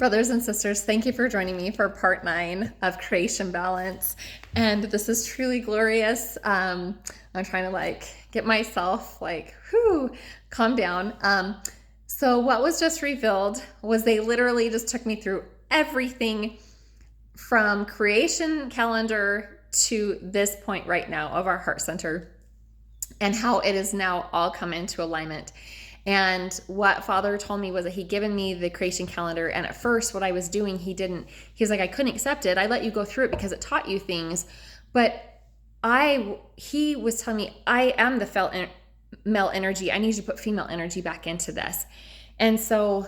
Brothers and sisters, thank you for joining me for part 9 of Creation Balance. And this is truly glorious. I'm trying to get myself calm down. So what was just revealed was they literally just took me through everything from creation calendar to this point right now of our heart center and how it is now all come into alignment. And what Father told me was that he'd given me the creation calendar. And at first, what I was doing, he was like, I couldn't accept it. I let you go through it because it taught you things. But he was telling me, I am the male energy. I need you to put female energy back into this. And so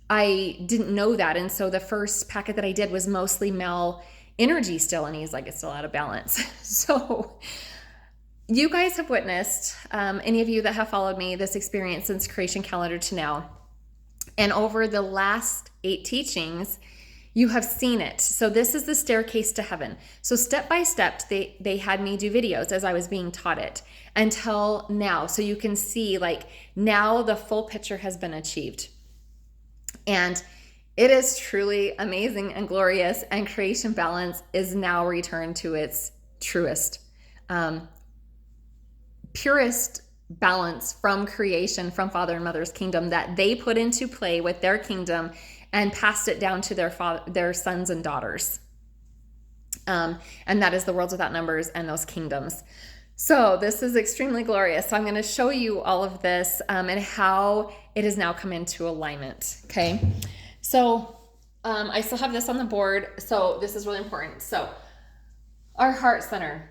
I didn't know that. And so the first packet that I did was mostly male energy still. And he's like, it's still out of balance. So you guys have witnessed, any of you that have followed me, this experience since creation calendar to now. And over the last 8 teachings, you have seen it. So this is the staircase to heaven. So step by step, they had me do videos as I was being taught it until now. So you can see now the full picture has been achieved. And it is truly amazing and glorious. And creation balance is now returned to its truest, purest balance from creation, from Father and Mother's kingdom that they put into play with their kingdom and passed it down to their sons and daughters. And that is the worlds without numbers and those kingdoms. So this is extremely glorious. So I'm going to show you all of this and how it has now come into alignment. Okay. So I still have this on the board. So this is really important. So our heart center,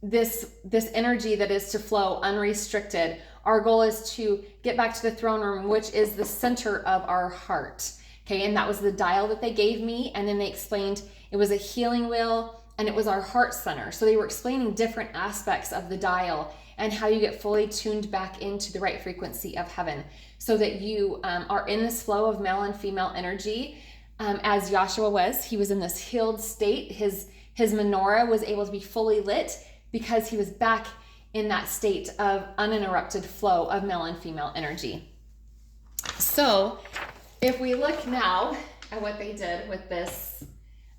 this energy that is to flow unrestricted. Our goal is to get back to the throne room, which is the center of our heart. Okay, and that was the dial that they gave me. And then they explained it was a healing wheel and it was our heart center. So they were explaining different aspects of the dial and how you get fully tuned back into the right frequency of heaven so that you are in this flow of male and female energy. As Joshua was, he was in this healed state. His menorah was able to be fully lit because he was back in that state of uninterrupted flow of male and female energy. So if we look now at what they did with this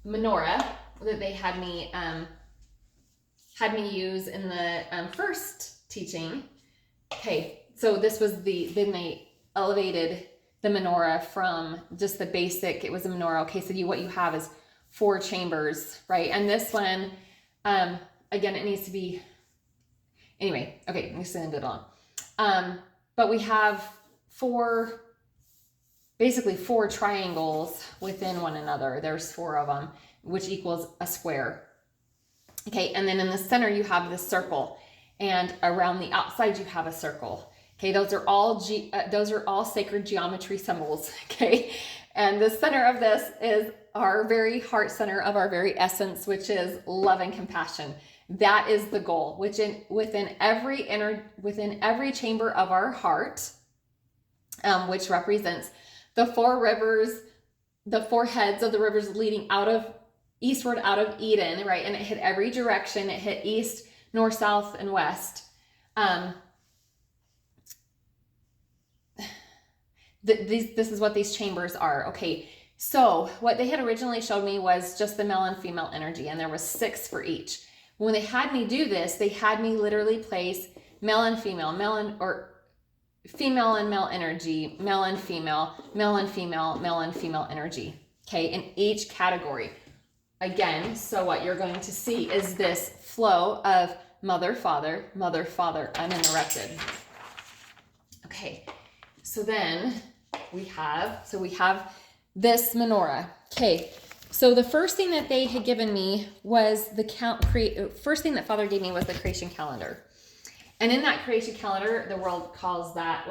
menorah that they had me use in the first teaching. Okay, so this was then they elevated the menorah from just the basic, it was a menorah. Okay, so what you have is 4 chambers, right? And this one, again, it needs to be, anyway, okay, I'm just gonna go on. But we have basically 4 triangles within one another. There's 4 of them, which equals a square. Okay, and then in the center you have this circle, and around the outside you have a circle. Okay, those are all sacred geometry symbols. Okay, and the center of this is our very heart center of our very essence, which is love and compassion. That is the goal, which within every chamber of our heart, which represents the 4 rivers, the 4 heads of the rivers leading eastward out of Eden, right? And it hit every direction. It hit east, north, south, and west. This is what these chambers are. Okay, so what they had originally showed me was just the male and female energy, and there was 6 for each. When they had me do this, they had me literally place male and female, female and male energy, male and female, male and female, male and female energy. Okay, in each category. Again, so what you're going to see is this flow of mother, father, uninterrupted. Okay, so then we have this menorah. Okay, so the first thing that they had given me was first thing that Father gave me was the creation calendar. And in that creation calendar, the world calls that,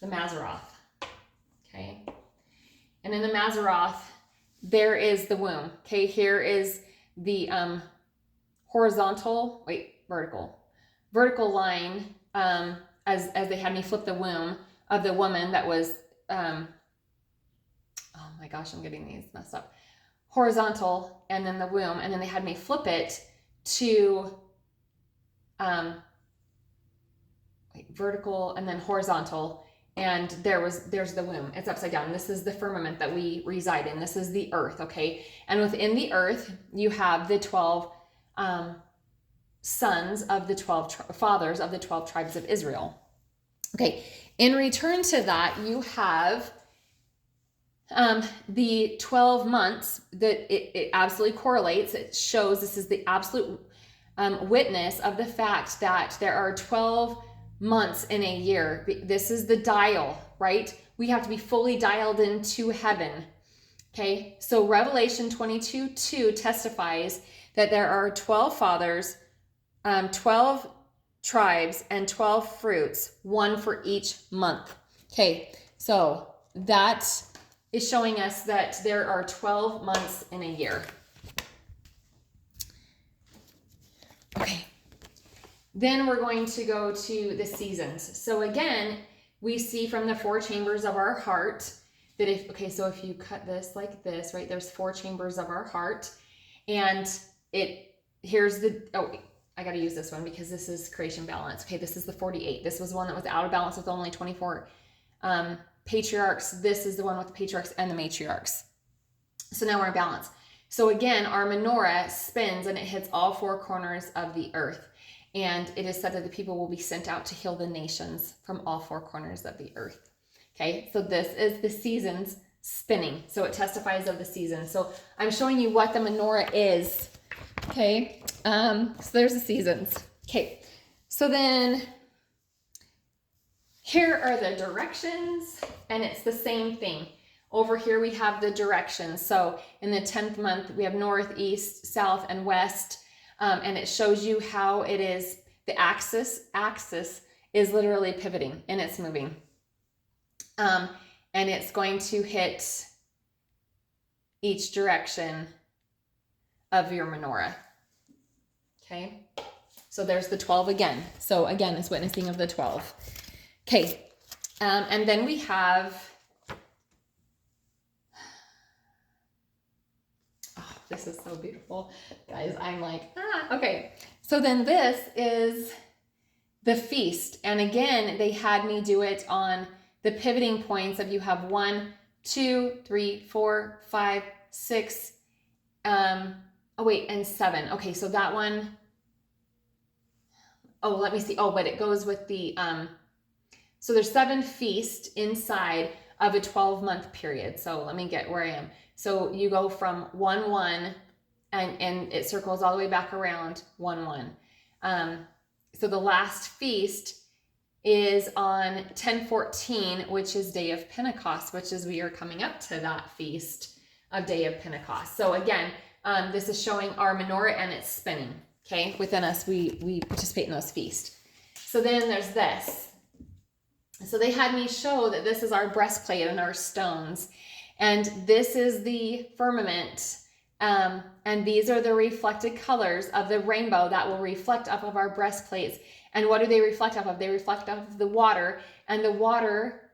the Mazzaroth. Okay, and in the Mazzaroth, there is the womb. Okay, here is the vertical line as they had me flip the womb of the woman that was, oh my gosh, I'm getting these messed up. Horizontal, and then the womb, and then they had me flip it to vertical and then horizontal, and there's the womb. It's upside down. This is the firmament that we reside in. This is the earth, okay? And within the earth, you have the 12 sons of the 12 fathers of the 12 tribes of Israel. Okay, in return to that, you have the 12 months that it absolutely correlates. It shows, this is the absolute witness of the fact that there are 12 months in a year. This is the dial, right? We have to be fully dialed into heaven. Okay, so Revelation 22:2 testifies that there are 12 fathers, 12 tribes, and 12 fruits, one for each month. Okay, so that is showing us that there are 12 months in a year. Okay, then we're going to go to the seasons. So again, we see from the 4 chambers of our heart that if you cut this like this, right, there's 4 chambers of our heart, and I got to use this one because this is creation balance. Okay, this is the 48. This was one that was out of balance with only 24 patriarchs. This is the one with the patriarchs and the matriarchs. So now we're in balance. So again, our menorah spins and it hits all 4 corners of the earth. And it is said that the people will be sent out to heal the nations from all 4 corners of the earth. Okay, so this is the seasons spinning. So it testifies of the seasons. So I'm showing you what the menorah is. Okay, so there's the seasons. Okay, so then here are the directions, and it's the same thing. Over here we have the directions. So in the 10th month, we have north, east, south, and west, and it shows you how it is, the axis is literally pivoting, and it's moving. And it's going to hit each direction of your menorah. Okay, so there's the 12 again. So again, it's witnessing of the 12. Okay, and then we have, oh, this is so beautiful, guys. I'm like, okay. So then this is the feast, and again, they had me do it on the pivoting points of you have 1, 2, 3, 4, 5, 6, and 7. Okay, so that one, let me see. But it goes with the, so there's 7 feasts inside of a 12-month period. So let me get where I am. So you go from 1-1 and it circles all the way back around 1-1. So the last feast is on 10/14, which is Day of Pentecost, which is we are coming up to that feast of Day of Pentecost. So again, this is showing our menorah and it's spinning. Okay, within us, we participate in those feasts. So then there's this. So they had me show that this is our breastplate and our stones. And this is the firmament. And these are the reflected colors of the rainbow that will reflect off of our breastplates. And what do they reflect off of? They reflect off of the water. And the water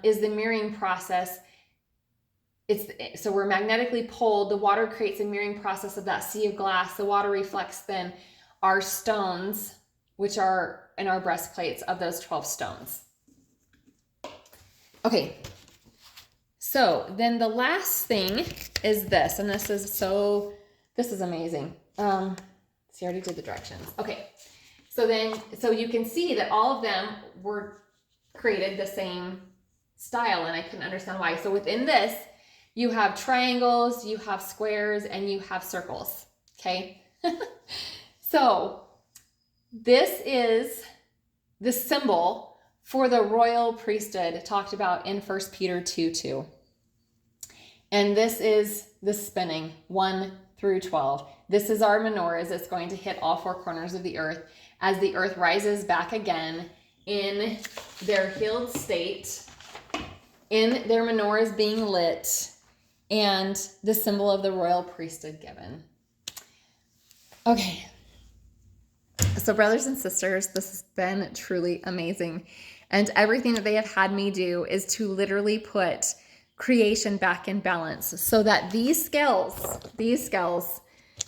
is the mirroring process. So we're magnetically pulled. The water creates a mirroring process of that sea of glass. The water reflects then our stones, which are in our breastplates of those 12 stones. Okay. So then the last thing is this, and this is amazing. See, I already did the directions. Okay. So you can see that all of them were created the same style, and I couldn't understand why. So within this, you have triangles, you have squares, and you have circles, okay? So this is the symbol for the royal priesthood talked about in 1 Peter 2:2. And this is the spinning, 1 through 12. This is our menorahs. It's going to hit all 4 corners of the earth as the earth rises back again in their healed state, in their menorahs being lit, and the symbol of the royal priesthood given. Okay. So brothers and sisters, this has been truly amazing. And everything that they have had me do is to literally put creation back in balance so that these scales,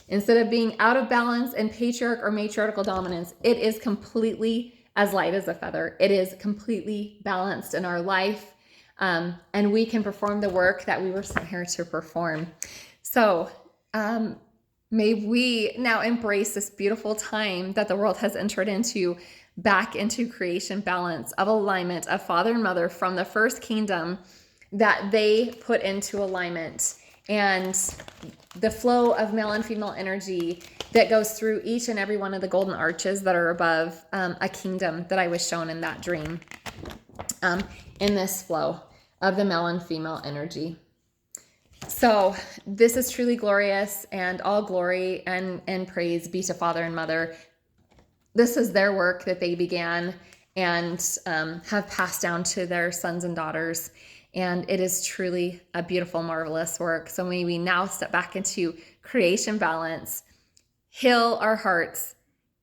instead of being out of balance and patriarch or matriarchal dominance, it is completely as light as a feather. It is completely balanced in our life, and we can perform the work that we were sent here to perform. So may we now embrace this beautiful time that the world has entered into, back into creation balance of alignment of father and mother from the first kingdom that they put into alignment, and the flow of male and female energy that goes through each and every one of the golden arches that are above a kingdom that I was shown in that dream, in this flow of the male and female energy. So this is truly glorious, and all glory and praise be to Father and Mother. This is their work that they began and have passed down to their sons and daughters. And it is truly a beautiful, marvelous work. So may we now step back into creation balance, heal our hearts,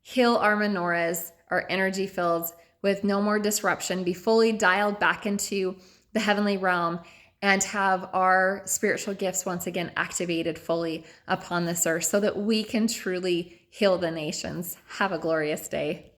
heal our menorahs, our energy fields with no more disruption, be fully dialed back into the heavenly realm, and have our spiritual gifts once again activated fully upon this earth so that we can truly heal the nations. Have a glorious day.